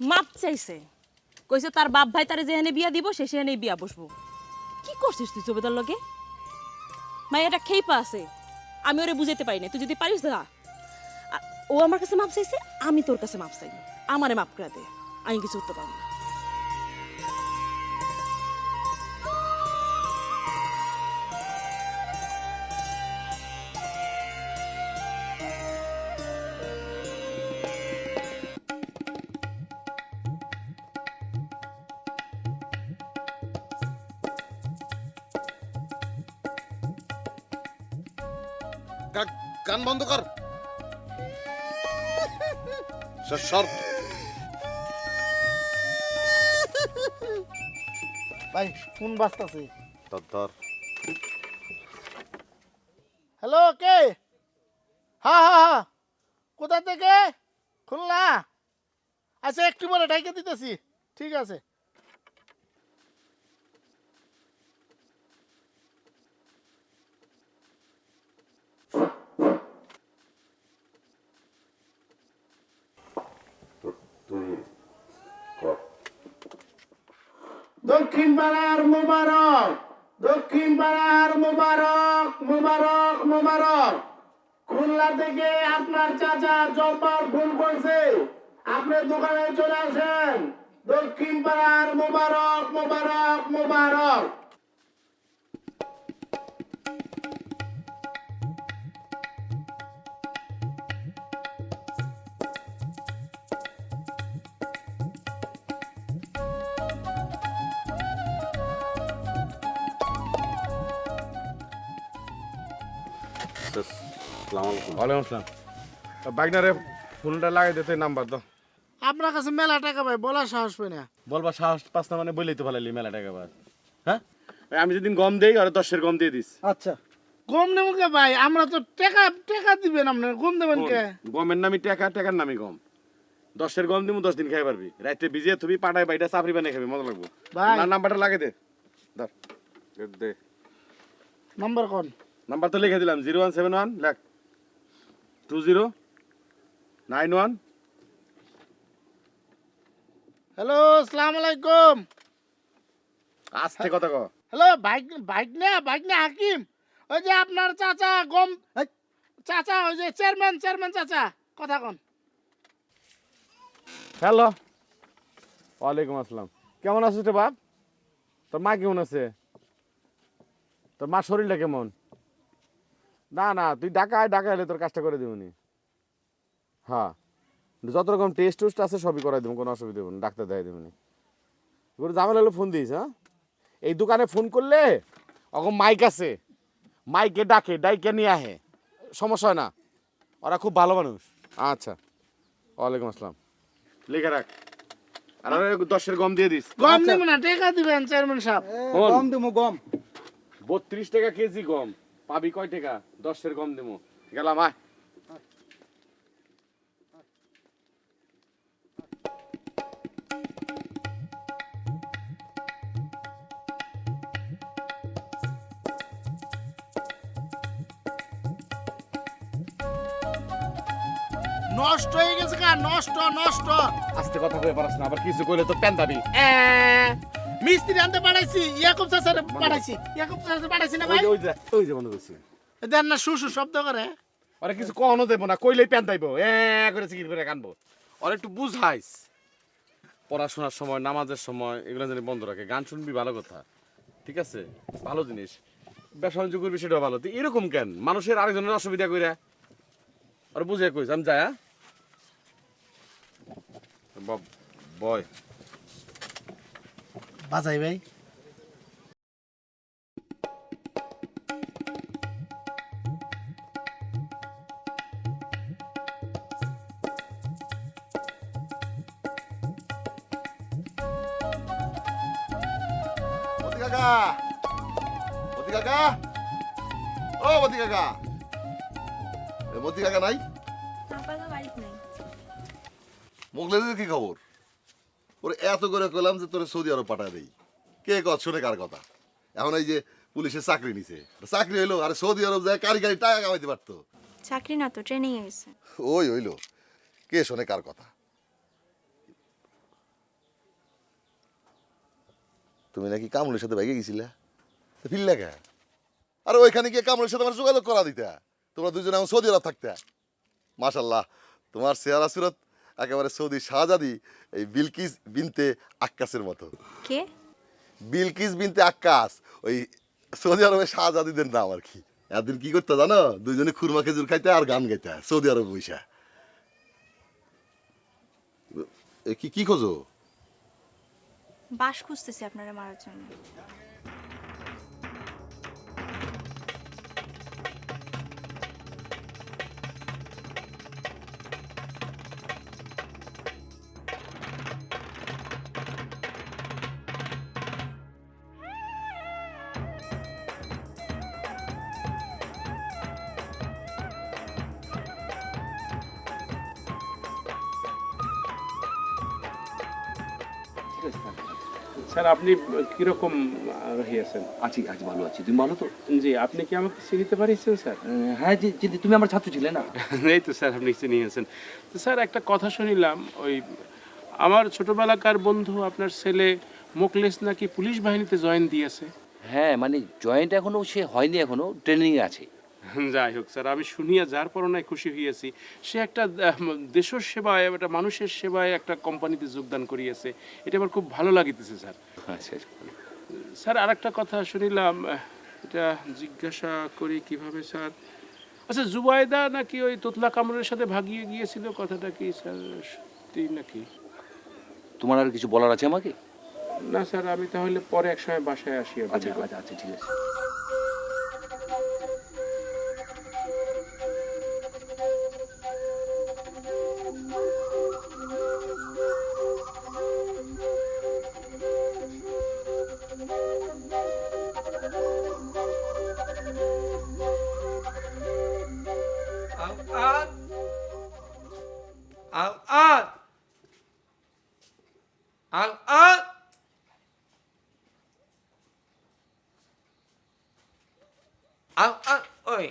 মাপ চাইছে, কইছে তার বাপ ভাই তারে যেখানে বিয়া দিব সে সেখানেই বিয়া বসবো। কি করছিস তুই জবেদার লগে? মাইয়াটা খেইপা আছে, আমি ওরে বুঝাইতে পারি না। তুই যদি পারিস দা, ও আমার কাছে মাপ চাইছে, আমি তোর কাছে মাপ চাই, আমারে মাপ করে দে, আমি কিছু করতে পারবো না। কান বন্ধ কর। সর ভাই ফোন বাজতাছে। ধর। হ্যালো, কে? হ্যাঁ, কোথা থেকে? খুলনা। আচ্ছা, একটু পরে ডাইকে দিতেছি। ঠিক আছে। দক্ষিণ পাড়ার মোবারক, দক্ষিণ পাড়ার মোবারক, মোবারক, মোবারক। খুলনা থেকে আপনার চাচা জব্বার ফোন করছে, আপনি দোকানে চলে আসেন। দক্ষিণ পাড়ার মোবারক, মোবারক, মোবারক। ওয়ালাইকুম আসসালাম। বাইকনারে ফোনটা লাগাই দিতে নাম্বার দাও। আপনার কাছে মেলা টাকা ভাই, বলার সাহস পাই না। বলবা সাহস পাস না মানে বলেই তো ভালো মেলা টাকা বার। হ্যাঁ, আমি যেদিন গম দেই আর 10-এর গম দিয়ে দিস। আচ্ছা, কম নেব কে ভাই? আমরা তো টাকা টাকা দিবেন, আপনার কম দেবেন কে? গমের নামই টাকা, টাকার নামই গম। 10-এর গম দিব, 10 দিন খাই পারবি। রাইতে ভিজিয়ে তুমি পাটায় বাইটা চাপড়ি বানিয়ে খাবি, মজা লাগবো। ভাই নাম্বারটা লাগে দে। ধর দে। নাম্বার কোন? নাম্বার তো লিখে দিলাম 0171 লেখ 2091। হ্যালো, আসসালামু আলাইকুম। আস্তে কথা কও। হ্যালো, বাইক না হাকিম। ওই যে আপনার চাচা গম, চাচা ওই যে চেয়ারম্যান চাচা, কথা কোন? হ্যালো, ওয়ালাইকুম আসসালাম। কেমন আছিস রে বাপ? তোর মা কেমন আছে? তোর মা শরীরটা কেমন? না তুই ঢাকা এলে তোর কাজটা করে দেবনি। হ্যাঁ, যত রকম টেস্ট আছে সবই করাই দেবো, কোনো অসুবিধা দেবো না, ডাক্তার দেখাই দেবনি। এগুলো ঝামেলা হলে ফোন দিস। হ্যাঁ, এই দোকানে ফোন করলে ওরকম মাইক আছে, মাইকে ডাইকে নিয়ে আহে, সমস্যা হয় না। ওরা খুব ভালো মানুষ। আচ্ছা, ওয়ালাইকুম আসসালাম। লিখে রাখ। আর 10-এর গম দিয়ে দিস। গম নেব না, টাকা দিবেন চেয়ারম্যান সাহেব। গম দেবো গম। 32 টাকা কেজি গম পাবি কয় টাকা? 10-এর গম দেবো। গেলাম আয়। নষ্ট হয়ে গেছে কা? নষ্ট। আস্তে কথা কয়ে পারাস না, আবার কিছু কইলে তো প্যান দাবি। মিস্ত্রি আনতে পাঠাইছি, ইয়াকুব চাচারে পাঠাইছি না ভাই? ওই যে বন্ধ করছি। দেন না, শুশু শব্দ করে। ওরা কিছু কখনো দেবো না, কইলেই প্যান দাইবো, করে চিকিৎ করে কানবো। ওরা একটু বুঝাইস, পড়াশোনার সময় নামাজের সময় এগুলো জানি বন্ধ রাখে। গান শুনবি ভালো কথা, ঠিক আছে, ভালো জিনিস। ব্যবসা বাণিজ্য করবি সেটাও ভালো। তুই এরকম কেন মানুষের আরেকজনের অসুবিধা কইরা? ওরা বুঝে কইস আমি যাই। হ্যাঁ বয় বাজাই ভাই। মতি কাকা, মতি কাকা, ও মতি কাকা, মতি কাকা নাই? মোগলের কি খবর? ওরে এত করে কইলাম যে তোরে সৌদি আরব পাঠায় দেই, কে কত শুনে কার কথা। এখন এই যে পুলিশের চাকরি নিছে, চাকরি হইলো, আর সৌদি আরব যায় কারি টাকা কামাইতে পারতো। চাকরি না তো, ট্রেনিং এ গেছে। ওই হইলো, কে শোনে কার কথা। তুমি নাকি কামরুলের সাথে বাইকে গেছিলে ফিরলে কে? আর ওইখানে গিয়ে কামরুলের সাথে আমার যোগাযোগ করা দিতে, তোমরা দুজনে এখন সৌদি আরব থাকতে। মাশাল্লাহ, তোমার চেহারা সুরত একেবারে সৌদি শাহজাদি এই বিলকিস বিনতে আক্কাসের মতো। কে? বিলকিস বিনতে আক্কাস, ওই সৌদি আরবের শাহজাদিদের নাম আর কি। একদিন কি করতে জানো, দুইজনে খুরমা খেজুর খাইতে আর গান গাইতে সৌদি আরব বইসা। কি কি খোঁজো? বাস খুঁজতেছি আপনারা মারার জন্য। স্যার আপনি কিরকম রহিয়েছেন? আছি আছি ভালো আছি, তুমি ভালো তো? জি, আপনি কি আমাকে চিনিতে পারিয়েছেন স্যার? হ্যাঁ জি জি, তুমি আমার ছাত্র ছিলে না? এই তো স্যার, আপনি চিনিয়েছেন। তো স্যার একটা কথা শুনিলাম, ওই আমার ছোটবেলাকার বন্ধু আপনার ছেলে মোকলেস নাকি পুলিশ বাহিনীতে জয়েন দিয়েছে। হ্যাঁ মানে জয়েন্ট এখনো সে হয়নি, এখনো ট্রেনিং আছে। যাই হোক স্যার, আমি শুনিয়া যার পরনায় খুশি হইয়াছি। সে একটা দেশের সেবায়, একটা মানুষের সেবায় একটা কোম্পানিতে যোগদান করিয়েছে, এটা আমার খুব ভালো লাগিতেছে স্যার। আচ্ছা স্যার আর একটা কথা শুনিলাম, এটা জিজ্ঞাসা করি কিভাবে স্যার? আচ্ছা, জুবাইদা নাকি ওই তোতলা কামরের সাথে ভাগিয়ে গিয়েছিল, কথাটা কি স্যার সত্যি নাকি? তোমার আর কিছু বলার আছে আমাকে? না স্যার, আমি তাহলে পরে এক সময় বাসায় আসি। আচ্ছা আচ্ছা আচ্ছা ঠিক আছে। Al-An! Al-An! Al-An! Al-An! ওই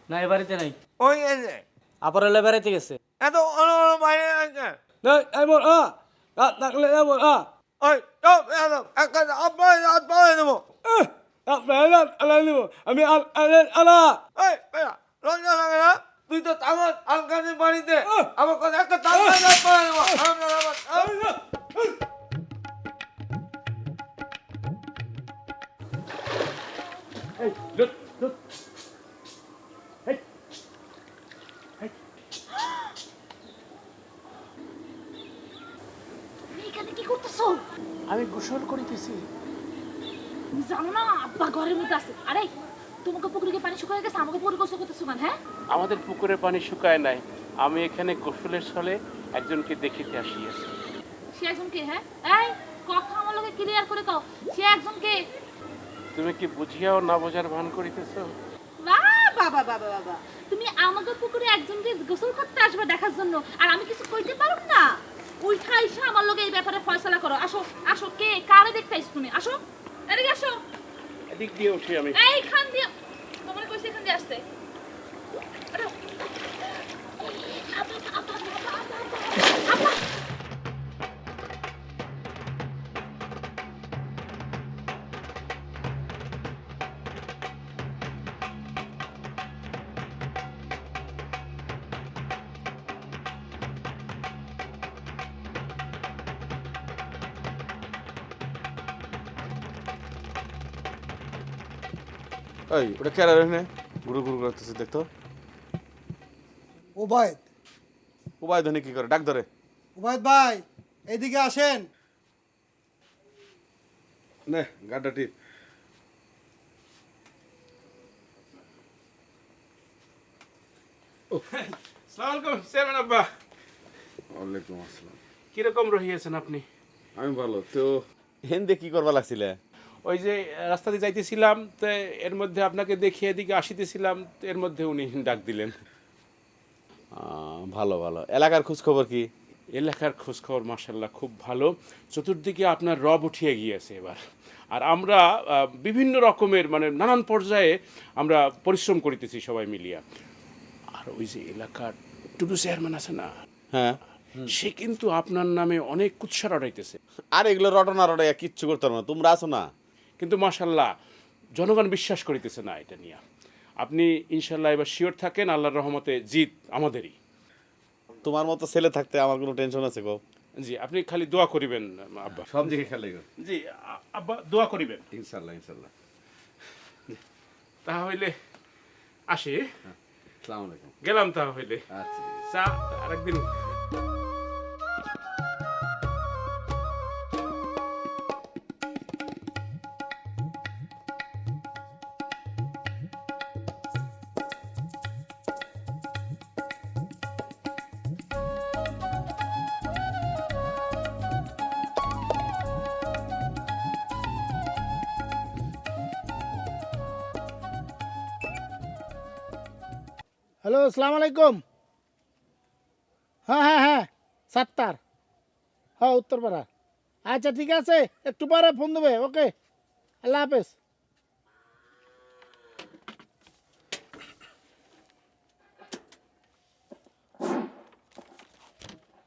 না এ বাড়িতে নাই। ওই এনে আপার এলে বেড়াইতে গেছে। এত অন্য বাইরে আছে এমন রাত থাকলে এমন ওই চপ এদম একটা আপনার রাত পাওয়া দেবো আলাই নিব আমি আলা ওই বেড়া লজ্জা লাগে না? তুই তো তাগত আলকানির বাড়িতে আমার কথা একটা তাগত রাত পাওয়া দেবো এখানে কি করতেছো? আমি গোসল করিতেছি। তুমি জানো না আব্বা ঘরের মধ্যে আছে? আরে তোমাকে পুকুরে পানি শুকিয়ে গেছে, আমাকে পুকুরে গোসল করতেছো কেন? হ্যাঁ, আমাদের পুকুরে পানি শুকায় নাই, আমি এখানে গোসলের ছলে একজনকে দেখিতে আসিয়াছি। সে একজন কে? হ্যাঁ, এই কথা আমার লগে ক্লিয়ার করে কও, সে একজন কে? তুমি কি বুঝিয়াও না বোঝার ভান করিতেছ? বাবা বাবা বাবা, তুমি আমাকে পুকুরে একজনকে গোসল করতে আসবে দেখার জন্য, আর আমি কিছু কইতে পারব না? উঠা এসে আমার লগে এই ব্যাপারে ফয়সালা করো। আসো আসো, কে কারে দেখতে আইছো তুমি? আসো, এদিকে আসো। এদিক দিয়ে উঠি আমি। এইখান দিয়ে, তোমার কইছে এখান দিয়ে আসতে। আরে, আপা, আপা, আপা, আপা, আপা। এই ওটা কেরা রে? গুরু গুরু করতেছে দেখতো। ওবায়দ, উবাই ধনী কি করে? ডাক ধরে। ওবায়দ ভাই এদিকে আসেন। নে গাড্ডা টিপ। আসসালামু আলাইকুম চেয়ারম্যান আব্বা। ওয়ালাইকুম আসসালাম। কিরকম রহিয়েছেন আপনি? আমি ভালো তো। হেন্দে কি করবা লাগছিলে? ওই যে রাস্তা দিয়ে যাইতেছিলাম, তো এর মধ্যে আপনাকে দেখিয়ে এদিকে আসিতেছিলাম, তো এর মধ্যে উনি ডাক দিলেন। ভালো ভালো। এলাকার খোঁজ খবর কি? এলাকার খোঁজখবর মাশাল্লাহ খুব ভালো। চতুর্দিকে আপনার রব উঠিয়ে গিয়েছে এবার। আর আমরা বিভিন্ন রকমের মানে নানান পর্যায়ে আমরা পরিশ্রম করিতেছি সবাই মিলিয়া। আর ওই যে এলাকার টুডু চেয়ারম্যান আছে না, হ্যাঁ সে কিন্তু আপনার নামে অনেক কুৎসা রটাইতেছে। আর এগুলো রটনা রটাইয়া কিচ্ছু করতে পারবো না, তোমরা আছো না। কিন্তু মাশাল্লাহ জনগণ বিশ্বাস করিতেছে না এটা নিয়ে। আপনি ইনশাল্লাহ এবার শিওর থাকেন, আল্লাহর রহমতে জিত আমাদেরই। তোমার মতো ছেলে থাকতে আমার কোনো টেনশন আছে গো? জি, আপনি খালি দোয়া করিবেন আব্বা। সব দিকে খেলে গো। জি আব্বা দোয়া করিবেন। ইনশাল্লাহ ইনশাল্লাহ। তাহলে আসি, আসসালামু আলাইকুম। গেলাম তাহলে। আচ্ছা। চা আরেকদিন। হ্যালো, আসসালামু আলাইকুম। হ্যাঁ হ্যাঁ হ্যাঁ, ৭টার। হ্যাঁ, উত্তরপাড়া। আচ্ছা ঠিক আছে, একটু পরে ফোন দেবে। ওকে, আল্লাহ হাফেজ।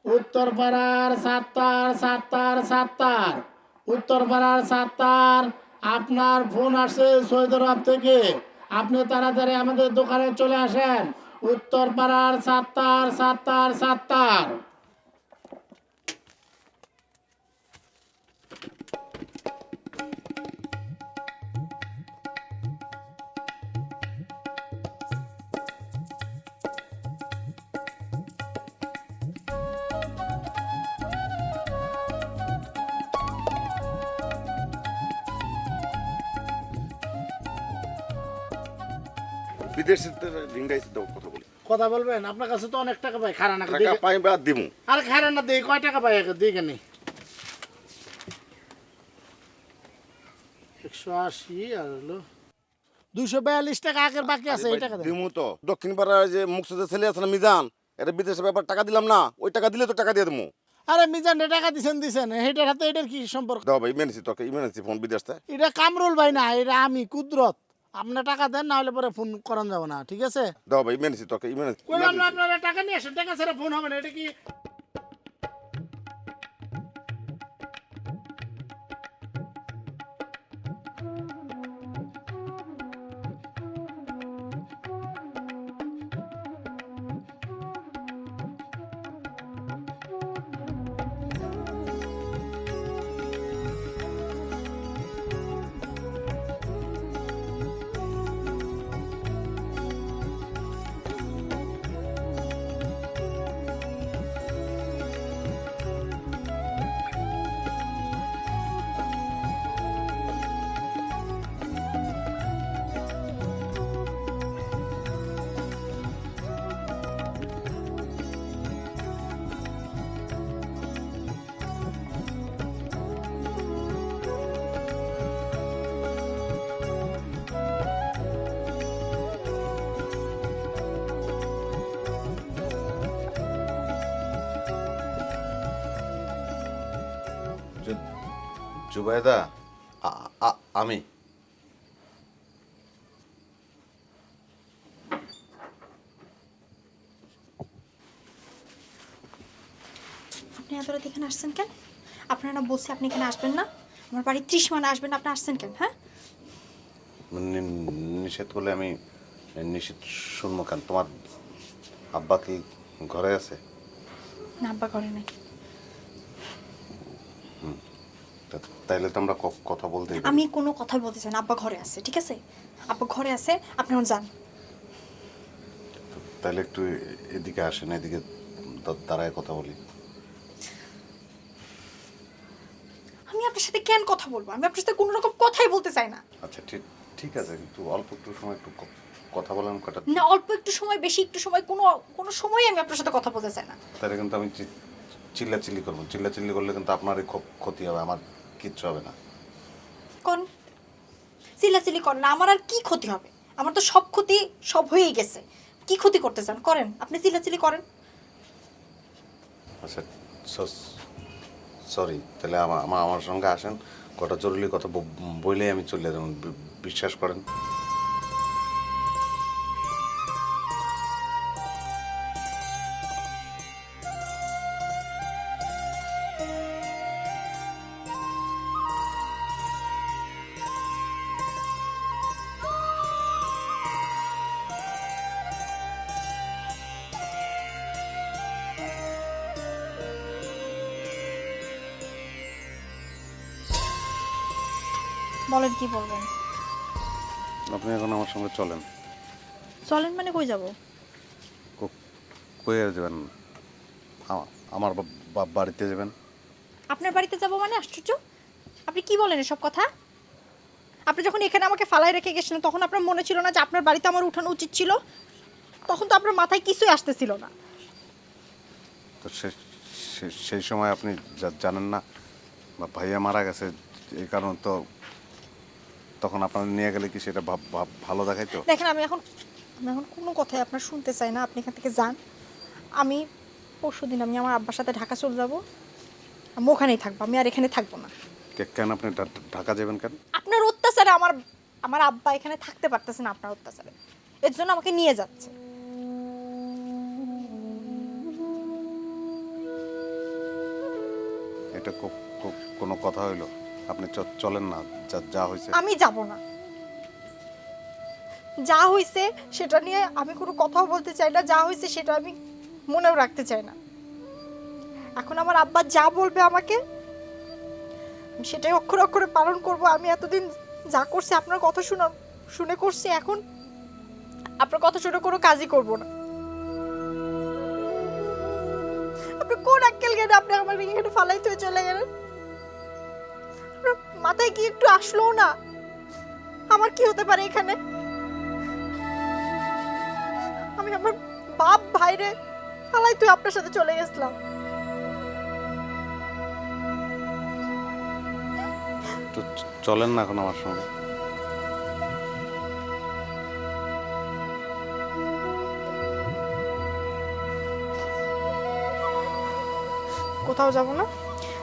উত্তরপাড়ার ৭টার। উত্তরপাড়ার ৭টার। আপনার ফোন আসছে সৈয়দ আরব থেকে। আপনি তাড়াতাড়ি আমাদের দোকানে চলে আসেন। উত্তরপাড়ার ৭টার। বিদেশের রিংটাইছে দাও, কথা বলি। কথা বলবেন? আপনার কাছে তো অনেক টাকা পাই। খারাপ না টাকা পাই বা দিমু। আর খারাপ না দিই, কয় টাকা পাই দিই কেন? 180 আর হলো 242 টাকা আগের বাকি আছে। এই টাকা দেন। দিমু তো। দক্ষিণ পাড়ার যে মুক্তিযোদ্ধা ছেলে আছে না মিজান, এটা বিদেশের ব্যাপার টাকা দিলাম না, ওই টাকা দিলে তো টাকা দিয়ে দেবো। আরে মিজান টাকা দিছেন এটার হাতে এটার কি সম্পর্ক? দাও ভাই, ইমার্জেন্সি, তোকে ইমার্জেন্সি ফোন বিদেশ থেকে। এটা কামরুল ভাই না, এটা আমি কুদরত। আপনার টাকা দেন, না হলে পরে ফোন করান যাবে না, ঠিক আছে? দাও ভাই, ইমার্জেন্সি, তোকে ইমার্জেন্সি। কইলাম না আপনারা টাকা নিয়ে আসেন, টাকা ছাড়া ফোন হবে না। এটা কি জুবাইদা, আমি আপনি এত রাত এখানে আসছেন কেন? আপনারা না বলছে আপনি এখানে আসবেন না? আমার বাড়ি 30 মানে আসবেন, আপনি আসছেন কেন? হ্যাঁ, নিষেধ করলে আমি নিষেধ শুনবো কেন? তোমার আব্বা কি ঘরে আছে? না, আব্বা ঘরে নাই। তাইলে তো আমরা কথা বলতে। আমি কোনো কথা বলতে চাই না, আব্বা ঘরে আছে, ঠিক আছে? আব্বা ঘরে আছে, আপনি এখন যান। তাইলে একটু এদিকে আসেন, এদিকে দাঁড়ায় কথা বলি। আমি আপনার সাথে কেন কথা বলবো? আমি আপনার সাথে কোনো রকম কথাই বলতে চাই না। আচ্ছা ঠিক আছে, কিন্তু অল্প একটু সময় একটু কথা বলেন কটা। না, অল্প একটু সময়, বেশি একটু সময়, কোনো সময় আমি আপনার সাথে কথা বলতে চাই না। তাহলে কিন্তু আমি চিল্লাচিল্লি করবো। চিল্লাচিল্লি করলে কিন্তু আপনারই খুব ক্ষতি হবে, আমার কিচ্ছু হবে না। কোন চিল্লাচিল্লি করেন না, আমার আর কি ক্ষতি হবে? আমার তো সব ক্ষতি সব হয়েই গেছে। কি ক্ষতি করতে চান করেন, আপনি চিল্লাচিল্লি করেন। আচ্ছা সরি, তাহলে আমার সঙ্গে আসেন, কটা জরুরি কথা বললেই আমি চলে যাব, বিশ্বাস করেন। বলেন কি বলবেন? আপনি এখন আমার সঙ্গে চলেন। চলেন মানে কই যাব? কই যাবেন? আমার বাড়িতে যাবেন। আপনার বাড়িতে যাব মানে? আশ্চর্য, আপনি কি বলেন এসব কথা? আপনি যখন এখানে আমাকে ফালায় রেখে গেছিলেন তখন আপনার মনে ছিল না যে আপনার বাড়িতে আমার উঠানো উচিত ছিল? তখন তো আপনার মাথায় কিছুই আসতেছিল না। তো সেই সময় আপনি জানেন না বা ভাইয়া মারা গেছে, এই কারণ তো তখন আপনার নিয়ে গেলে কি সেটা ভালো দেখাইতো? দেখেন, আমি এখন কোনো কথাই আপনার শুনতে চাই না। আপনি এখান থেকে যান। আমি পরশুদিন আমি আমার আব্বার সাথে ঢাকা চলে যাব। আমি ওখানেই থাকবো, আমি আর এখানে থাকবো না। কেন আপনি ঢাকা যাবেন কেন? আপনার অত্যাচারে আমার আব্বা এখানে থাকতে পারতেছে না, আপনার অত্যাচারে। এর জন্য আমাকে নিয়ে যাচ্ছে। এটা কোনো কথা হইলো? আপনি চলেন না, যা হয়েছে। আমি যাব না। যা হয়েছে সেটা নিয়ে আমি কোনো কথাও বলতে চাই না। যা হয়েছে সেটা আমি মনেও রাখতে চাই না। এখন আমার আব্বা যা বলবে আমাকে, আমি সেটাই অক্ষরে অক্ষরে পালন করব। আমি এতদিন যা করছি আপনার কথা শুনে করছি, এখন আপনার কথা শুনে কোনো কাজই করব না। আপনি কোন আক্কেল গেলে আপনি আমার এখানে ফালাইতে হয়ে চলে গেলেন? আপনার মাথায় কি একটু আসলো না আমার কি হতে পারে এখানে? আমি আমার বাপ ভাইরে ফালাইতে আপনার সাথে চলে গেছিলাম। তো চলেন না এখন আমার সঙ্গে। কোথাও যাব না।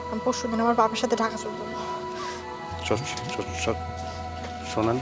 আমি পরশুদিন আমার বাবার সাথে ঢাকা চলে যাবো। শোনেন,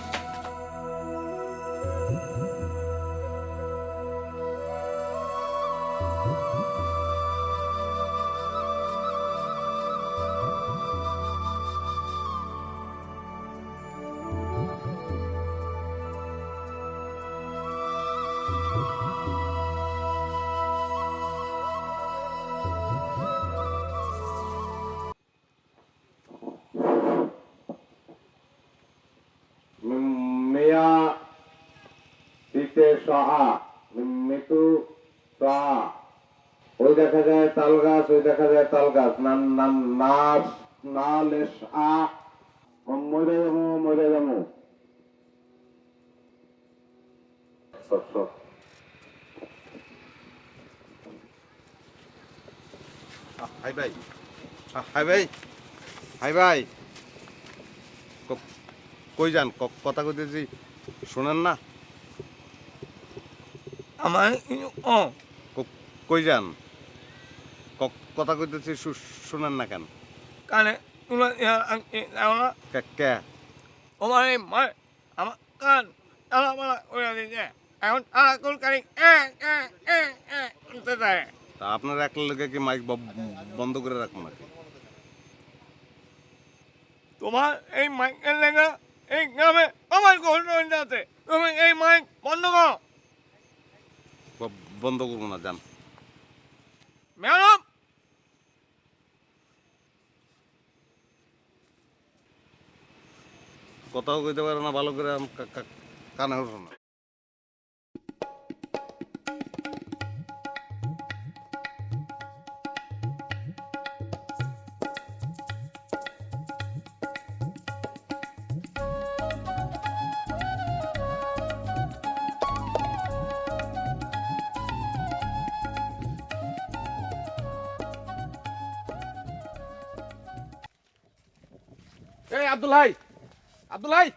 মিয়া শীতে সহা মৃত্যু সহা। ওই দেখা যায় তাল গাছ, ওই দেখা যায় তাল গাছ। নাচ না লেস আ মরে যাবো। হাই ভাই, হাই ভাই, হাই ভাই, কই যান? কথা কইতেছি শোনেন না? আমার কই যান? কথা কইতেছি শোনেন না কেন? কানে তোমার না কে? আমার এই আমার কান তালা করে দিয়েছে। এখন তালা কুলকারি করতে দেয়। তা আপনার একলা লোকে কি মাইক বন্ধ করে রাখবো নাকি? তোমার এই মাইকের লেগে এই গ্রামে আমার ঘটনা আছে। তুমি এই মাইক বন্ধ করো। বন্ধ করবো না, যান। ম্যাডাম, কথাও কইতে পারে না ভালো করে, কানে ওঠো না। এই আব্দুল ভাই, আব্দুল ভাই,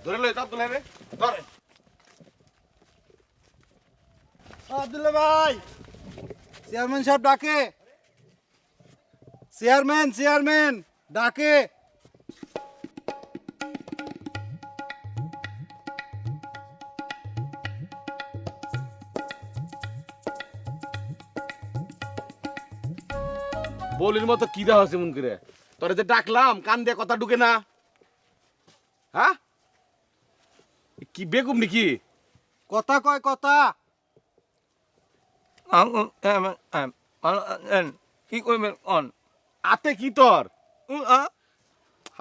ধরে লই তো আব্দুল ভাই রে, ধরে। আব্দুল্লাহ ভাই, চেয়ারম্যান সাহেব ডাকে। চেয়ারম্যান ডাকে। বলির মতো কি দেওয়া হচ্ছে মন করে? তোরে যে ডাকলাম কান দিয়ে কথা ঢুকে না। হ্যাঁ, কি বেগুম নাকি? কথা কয় কথা। কি করবেন অন আতে কি তোর?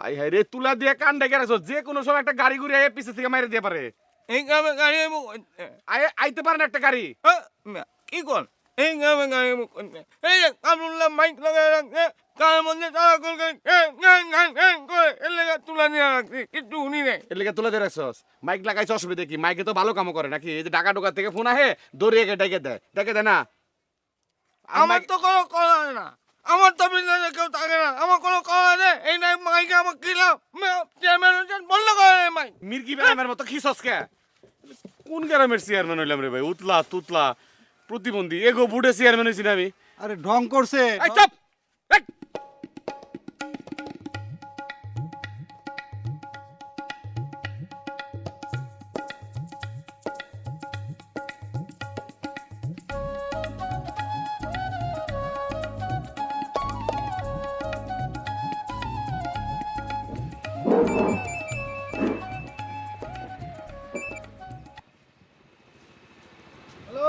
হাই হাই রে, তুলা দিয়ে কান ডেকে রাখছো, যে কোনো সময় একটা গাড়ি ঘুরে পিছে থেকে মাইরে দিয়ে পারে। এই গ্রামে গাড়ি আইতে পারে না একটা গাড়ি। কি কর এই গ্রামে গাড়ি এই যে কামরুল্লাহ মাইক লাগায় রাখছে, তার মধ্যে তারা করে এর লেগে তুলা নিয়ে রাখছি, কিচ্ছু শুনি নাই। এর লেগে তুলা দিয়ে রাখছস, মাইক লাগাইছ, অসুবিধা কি? মাইকে তো ভালো কাম করে নাকি? এই যে ঢাকা ঢোকা থেকে ফোন আহে, দৌড়িয়ে ডেকে দেয় না? আমার তো কোনো কলা না, আমার তো বিজনেসে কেউ থাকে না, আমার কোনো কলা নেই। এই নাই মাইকে আমার কিলাম, চেয়ারম্যান বন্ধ করে নেই মাইক। মির্কি ব্যায়ামের মতো খিসস কে? কোন গ্রামের চেয়ারম্যান হইলাম রে ভাই? উতলা তুতলা প্রতিবন্ধী এগো বুড়ে চেয়ারম্যান হয়েছি না আমি? আরে ঢং করছে। এই চুপ! এই! হ্যালো,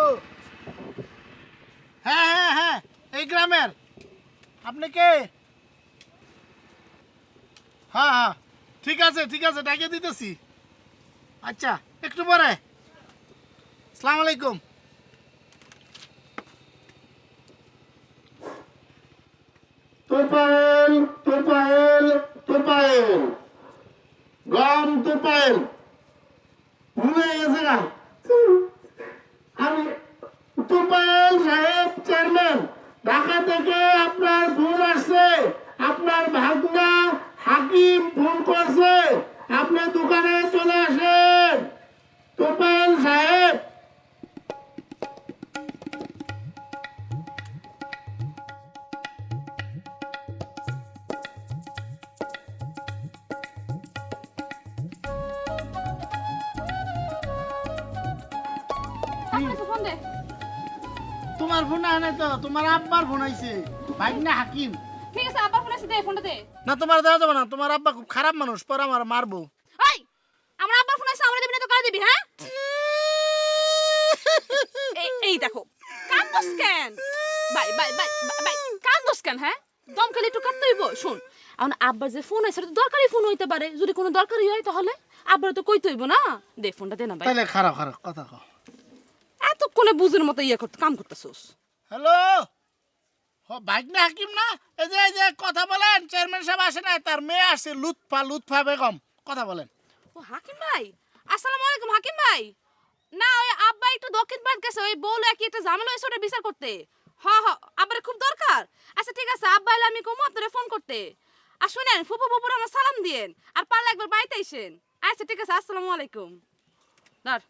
হ্যাঁ, এই গ্রামের আপনি কে? হ্যাঁ, ঠিক আছে ডাকে দিতেছি। আচ্ছা, একটু পরে। আসসালামু আলাইকুম। তুপাইল গম তুপাইল ভুলে গেছে না? আমি তুপাইল সাহেব চেয়ারম্যান, ঢাকা থেকে আপনার ফোন আসছে। আপনার ভাগনা হাকিম ফোন করছে, আপনি দোকানে চলে আসেন। তুপাইল সাহেব। তোমার ফোন আনে তো, তোমার আব্বার ফোন আইছে, ভাগনা হাকিম। ঠিক আছে, আব্বার ফোন আছে, দে ফোনটা দে। না, তোমার দেওয়া যাবে না, তোমার আব্বা খুব খারাপ মানুষ, পরে আমার মারবো। এই, আমার আব্বার ফোন আছে, আমরা দিবি না তো কারে দিবি? হ্যাঁ, এই দেখো, কান্দোস কেন? বাই কান্দোস কেন? হ্যাঁ, দম খালি একটু কাটতে হইব। শুন, এখন আব্বার যে ফোন আছে, তো দরকারি ফোন হইতে পারে। যদি কোনো দরকারি হয় তাহলে আব্বার তো কইতে হইব না। দে ফোনটা দে না ভাই। তাহলে খারাপ কথা কও। এতক্ষণে বুঝের মতো কাম করতেছোস। হ্যালো, ভাগনা হাকিম না? এই যে কথা বলেন, চেয়ারম্যান সাহেব আসে না, তার মেয়ে আসছে লুৎফা বেগম, কথা বলেন। ও হাকিম ভাই, আসসালামু আলাইকুম হাকিম ভাই। না, ওই আব্বা একটু দক্ষিণ পাড় গেছে, ওই বউলে কি একটা ঝামেলা হয়েছে, ওটা বিচার করতে। আব্বার খুব দরকার। আচ্ছা ঠিক আছে, আব্বা এলে আমি কমু আপনারে ফোন করতে। আর শুনেন, ফুপু ফুপুর আমার সালাম দিয়েন, আর পারলে একবার বাড়িতে আইসেন। আচ্ছা ঠিক আছে, আসসালামু আলাইকুম। ধর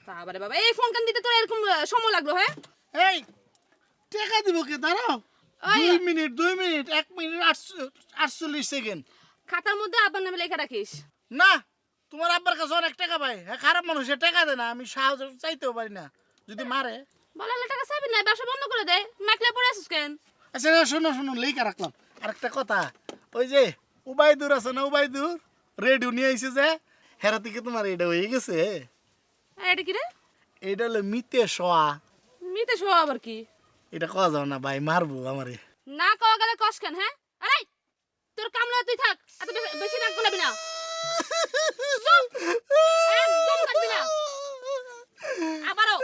বাবারে বাবা, এই ফোন কান দিতে তোর এরকম সময় লাগলো? হ্যাঁ, এই টাকা দিব কে? দাঁড়াও, 2 মিনিট 1 মিনিট 48 সেকেন্ড। খাতার মধ্যে আব্বার নামে লেখা রাখিস। না, তোমার আব্বার কাছে অনেক টাকা পাই, হ্যাঁ খারাপ মানুষ, টাকা দেয় না, আমি সাহায্য চাইতেও পারি না, যদি মারে। বলে টাকা চাইবি না, ব্যবসা বন্ধ করে দে, মাকলে পড়ে আসিস কেন? আচ্ছা শোনো লেখা রাখলাম। আরেকটা কথা, ওই যে উবাইদুর আছে না, উবাইদুর রেডিও নিয়ে আইছে যে, হেরা থেকে তোমার এটা হয়ে গেছে। এটা কি রে? এটা হলো মিতে শোয়া। মিতে শোয়া আবার কি? এটা কওয়া যাও না ভাই, মারবো আমারে। না কওয়া গেলে কস কেন? হ্যাঁ, আরে তোর কামলা তুই থাক, এত বেশি নাক গলাবি না। চুপ, একদম কাটবি না। আবারও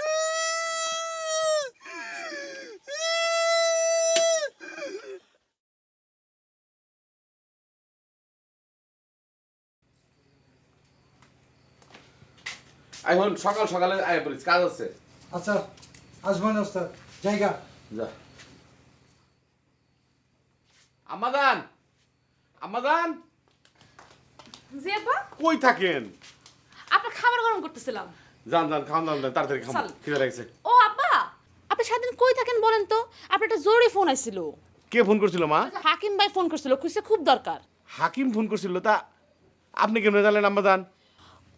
এখন সকালে আয় বলিস, কাজ আছে। আচ্ছা, আসবেন ওস্তাদ, জায়গা। যা। আম্মাজান জি আব্বা, কই থাকেন? আপনার খাবার গরম করতেছিলাম। যান খাওয়ান তাড়াতাড়ি খাবো, চল। খিদে লাগছে। ও আব্বা, আপনি সারাদিন কই থাকেন বলেন তো? আপনার একটা জরুরি ফোন আসছিল। কে ফোন করছিল মা? হাকিম ভাই ফোন করছিল, কইছে খুব দরকার। হাকিম ফোন করছিল? তা আপনি কেমনে জানলেন আম্মাজান?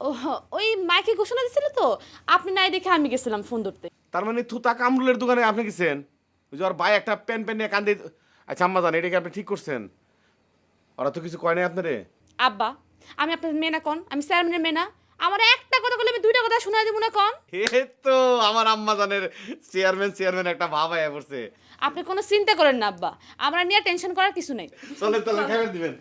ও, ওই মাইকে ঘোষণা দিছিল তো, আপনি নাই দেখে আমি গেছিলাম ফোন ধরতে। তার মানে থুতা কামরুলের দোকানে আপনি গেছেন? ওই যে ওর ভাই একটা পেন নিয়ে কান্দে। আচ্ছা আম্মাজান, এটা কি আপনি ঠিক করছেন? ওরা তো কিছু কয় নাই আপনারে? আব্বা, আমি আপনার মেনা কোন? আমি চেয়ারম্যানের মেনা। আমার একটা কথা বলে আমি 2টা কথা শোনা দিব না কোন? হে তো আমার আম্মাজানের চেয়ারম্যান একটা ভাব আয়া পড়ছে। আপনি কোনো চিন্তা করেন না আব্বা, আমরা নিয়ে টেনশন করার কিছু নেই। চলেন খাবার দিবেন।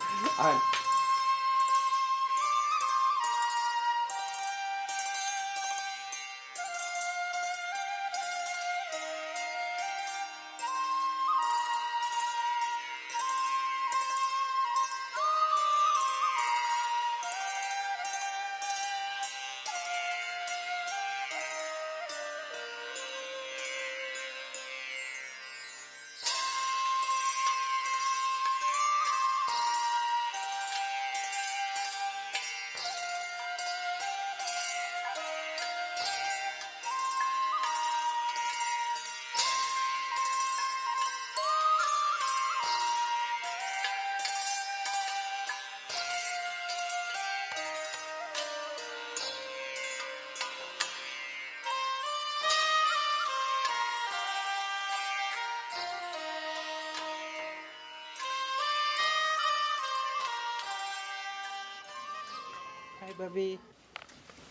হাই ভাবি,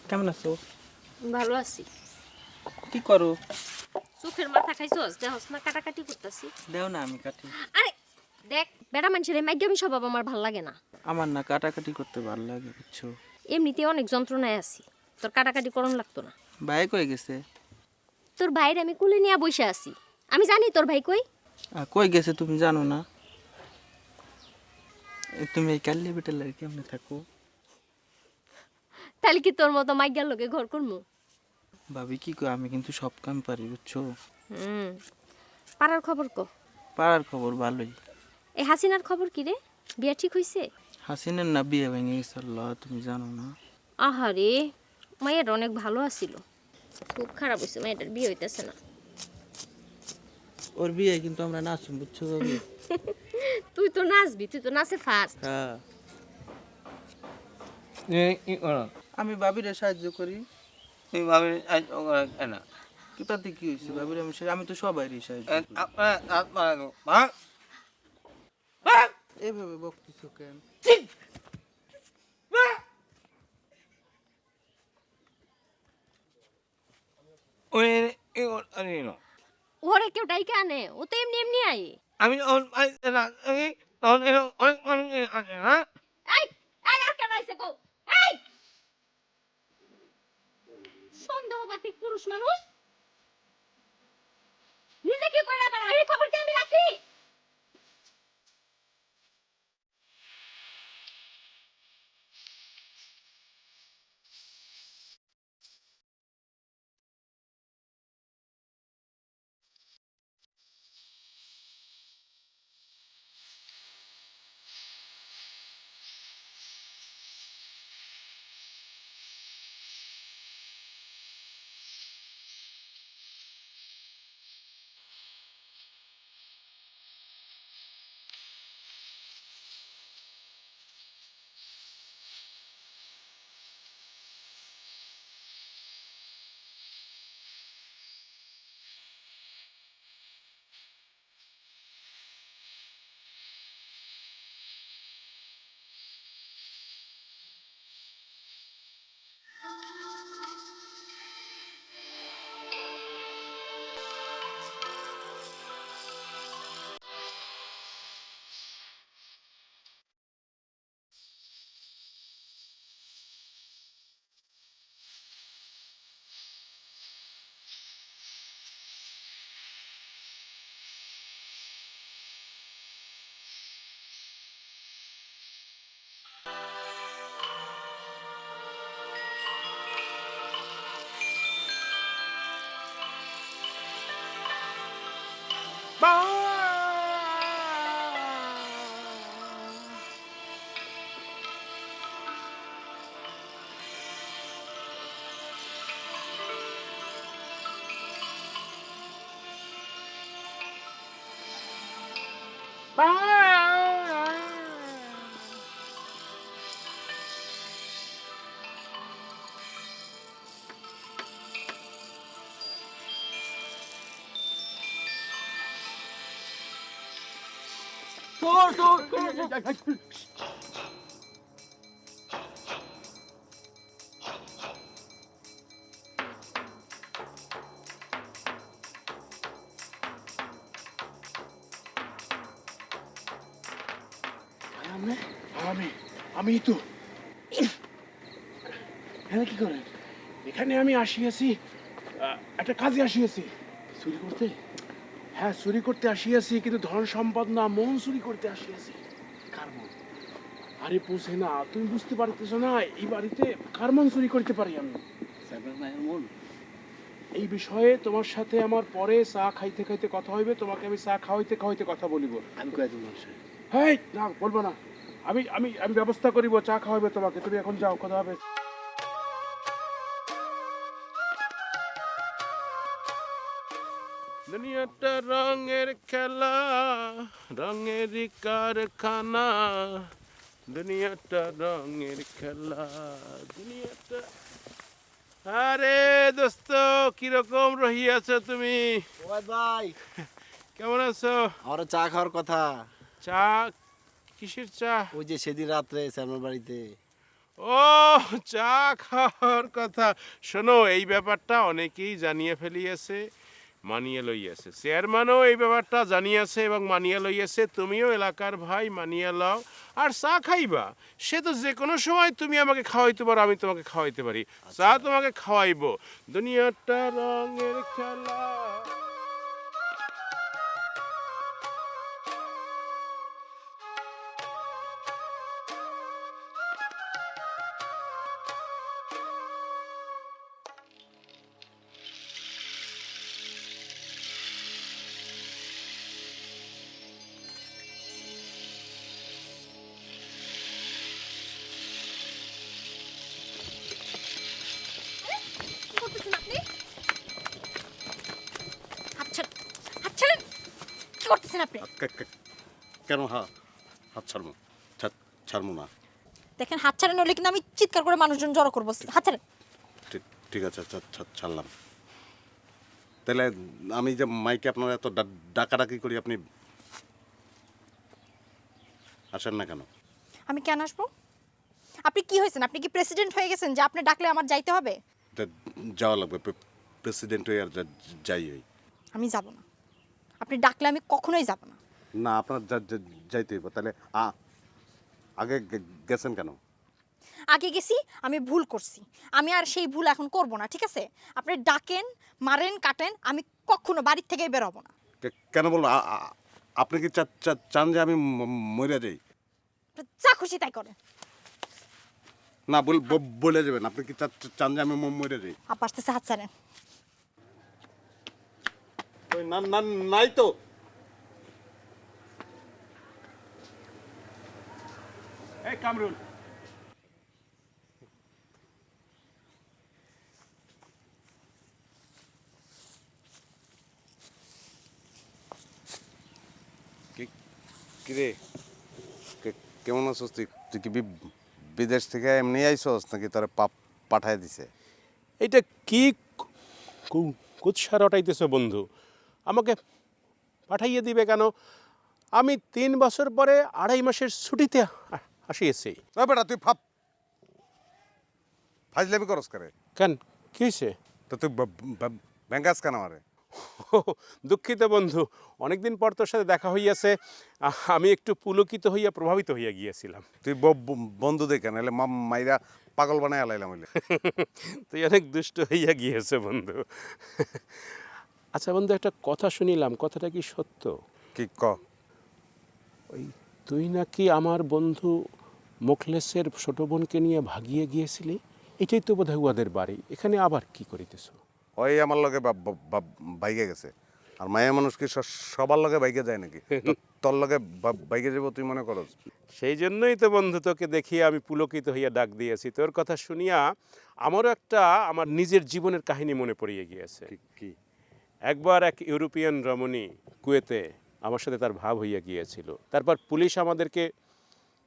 কেমন আছো? ভালো আছি। কি করো? চোখের মাথা খাইছস, দেহস না কাটাকাটি করতাছি। দেও না আমি কাটি। আরে দেখ, বেটা মানুষের এই মাইগ্রামি স্বভাব আমার ভাল লাগে না। আমার না কাটাকাটি করতে ভালো লাগে, বুঝছো? এমনিতে অনেক যন্ত্রণায় আছি, তোর কাটাকাটি করন লাগতো না। ভাই কই গেছে? তোর ভাইয়ের আমি কুলে নিয়ে বসে আছি। আমি জানি তোর ভাই কই। কই গেছে তুমি জানো না? তুমি এই কাল্লি বেটার লাগে কেমনে থাকো? তাহলে কি তোর মতো মাইগ্যার লোকে ঘর করমু? ভাবি কি কই, আমি কিন্তু সব কাম পারি, বুঝছো? পাড়ার খবর ক। পাড়ার খবর ভালোই। এই হাসিনার খবর কি রে? বিয়া ঠিক হইছে? হাসিনের না বিয়ে ভেঙে গেছে, আল্লাহ, তুমি জানো না? আহারে, মায়ের অনেক ভালো আছিল, খুব খারাপ হয়েছে, মায়ের বিয়ে হইতেছে না। ওর বিয়ে কিন্তু আমরা নাচুম, বুঝছো ভাবি? তুই তো নাচবি, তুই তো নাচে ফার্স্ট। হ্যাঁ, কি করো? আমি ভাবিরে সাহায্য করি। তুমি ভাবি কেন? কি তাতে কি হয়েছে? ভাবিরে আমি তো সবাইরই সাহায্য করি। আপনার হাত মারানো ভাগ। এভাবে বকতেছো কেন? ওই কি করতে না? ওরে কেউ ডাইকে আনে, ও তো এমনি এমনি আই। আমি যখন বাড়িতে না থাকি তখন এরকম অনেক মানুষ আছে, হ্যাঁ? এই এই আর কেন আইছে গো? এই সন্দেহবাদী পুরুষ মানুষ নিজে কি করে আবার এই খবর কি আমি রাখি? আমি তো এখানে কি করেন? এখানে আমি আসিয়াছি, একটা কাজে আসিয়াছি। চুরি করতে? হ্যাঁ, চুরি করতে আসিয়াছি, কিন্তু ধন সম্পদ না, মন চুরি করতে আসিয়াছি। কার মন? আরে বুঝে না, তুমি বুঝতে পারতেছো না, এই বাড়িতে কার মন চুরি করতে পারি আমি? এই বিষয়ে তোমার সাথে আমার পরে চা খাইতে খাইতে কথা হইবে। তোমাকে আমি চা খাওয়াইতে খাওয়াইতে কথা বলিব। আমি কয়ে দিব হ্যাঁ, না বলবো না। আমি আমি আমি ব্যবস্থা করিব, চা খাওয়াবে তোমাকে। তুমি এখন যাও, কথা হবে। দুনিয়াটা রঙের খেলা, রঙেরই কারখানা, দুনিয়াটা রঙের খেলা, দুনিয়াটা। আরে দোস্ত, কিরকম রহিয়াছো তুমি? ভাই, কেমন আছো? আমার চা খাওয়ার কথা। চা? কিসের চা? ওই যে সেদিন রাত্রে আমার বাড়িতে। ও চা খাওয়ার কথা, শোনো এই ব্যাপারটা অনেকেই জানিয়ে ফেলিয়েছে, মানিয়ে লইয়াছে। চেয়ারম্যানও এই ব্যাপারটা জানিয়েছে এবং মানিয়ে লইয়াছে। তুমিও এলাকার ভাই, মানিয়ে লও। আর চা খাইবা, সে তো যে কোনো সময় তুমি আমাকে খাওয়াইতে পারো, আমি তোমাকে খাওয়াইতে পারি। চা তোমাকে খাওয়াইবো। দুনিয়াটা রঙের খেলা। কি করতেছেন আপনি? হাত ছাড়, হাত ছাড়েন। কি করতেছেন আপনি? কেন হাত ছাড়বো? ছাড়বো না। দেখেন হাত ছাড়েন, হলে কিন্তু আমি চিৎকার করে মানুষজন জড়ো করবো। হাত ছাড়েন। ঠিক আছে, ছাড়লাম। তাহলে আমি যে মাইকে আপনার এত ডাকাডাকি করি, আপনি আসেন না কেন? আমি কেন আসবো? আপনি কি হয়েছেন? আপনি কি প্রেসিডেন্ট হয়ে গেছেন যে আপনি ডাকলে আমার যাইতে হবে? তা যাওয়া লাগবে, প্রেসিডেন্ট হয়ে আর যাই হই। আমি যাব না। আপনি ডাকলে আমি কখনোই যাব না। না, আপনার যাইতে হইব। তাহলে আগে গেছেন কেন? আগে গেছি, আমি ভুল করছি। আমি আর সেই ভুল এখন করব না, ঠিক আছে? আপনি ডাকেন, মারেন, কাটেন, আমি কখনো বাড়ির থেকে বেরোবো না। কেন বলবো? আপনি কি চান যে আমি মরে যাই? যা খুশি তাই করেন। না, বলে যাবেন। আপনি কি চান যে আমি মরে যাই? আপা আসতেছে, হাত ছাড়েন। না, নাই তো। এই কামরুল, কিরে, কেমন আছিস তুই? তুই কি বিদেশ থেকে এমনি আইসস নাকি তোরা পাঠায় দিছে? এটা কি কুৎসা রটাইতেছ বন্ধু? আমাকে পাঠাইয়ে দিবে কেন? আমি 3 বছর পরে 2.5 মাসের ছুটিতে আসিয়েছি। বেটা তুই ফাজলামি করস করে? কেন, কি হয়েছে? তো তুই ব্যাঙ্গাস কেন আমারে? দুঃখিত বন্ধু, অনেকদিন পর তোর সাথে দেখা হইয়াছে, আমি একটু পুলকিত হইয়া প্রভাবিত হইয়া গিয়েছিলাম। তুই বন্ধু দেখে নাহলে মাইরা পাগল বানায় আলাইলাম হইলে। তুই অনেক দুষ্ট হইয়া গিয়েছে বন্ধু। আচ্ছা বন্ধু, একটা কথা শুনিলাম, কথাটা কি সত্য? কি ওই তুই নাকি আমার বন্ধু মোখলেসের ছোট বোনকে নিয়ে ভাগিয়ে গিয়েছিলি? এটাই তো বোধহয় ওদের বাড়ি। এখানে আবার কি করিতেছ? ওই আমার লগে বাইকে গেছে। আর মায়া মানুষ কি সবার লগে বাইকে যায় নাকি? তোর লগে বাইকে যাবো তুই মনে করস? সেই জন্যই তো বন্ধু তোকে দেখিয়ে আমি পুলকিত হইয়া ডাক দিয়েছি। তোর কথা শুনিয়া আমারও একটা আমার নিজের জীবনের কাহিনী মনে পড়িয়ে গিয়েছে। কি? একবার এক ইউরোপিয়ান রমণী কুয়েতে আমার সাথে তার ভাব হইয়া গিয়েছিল। তারপর পুলিশ আমাদেরকে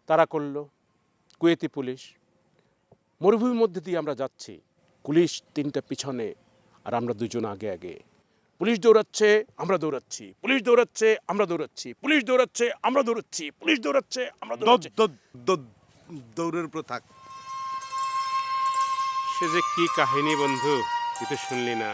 তাড়া করলো, কুয়েতি পুলিশ। মরুভূমির মধ্যে দিয়ে আমরা যাচ্ছি, পুলিশ 3টা পিছনে আর আমরা 2জন আগে আগে। পুলিশ দৌড়াচ্ছে, আমরা দৌড়াচ্ছি, পুলিশ দৌড়াচ্ছে, আমরা দৌড়াচ্ছি, পুলিশ দৌড়াচ্ছে, আমরা দৌড়াচ্ছি, পুলিশ দৌড়াচ্ছে, আমরা দৌড়াচ্ছি। দৌড়ের উপর থাক। সে যে কি কাহিনী বন্ধু, তুই তো শুনলি না।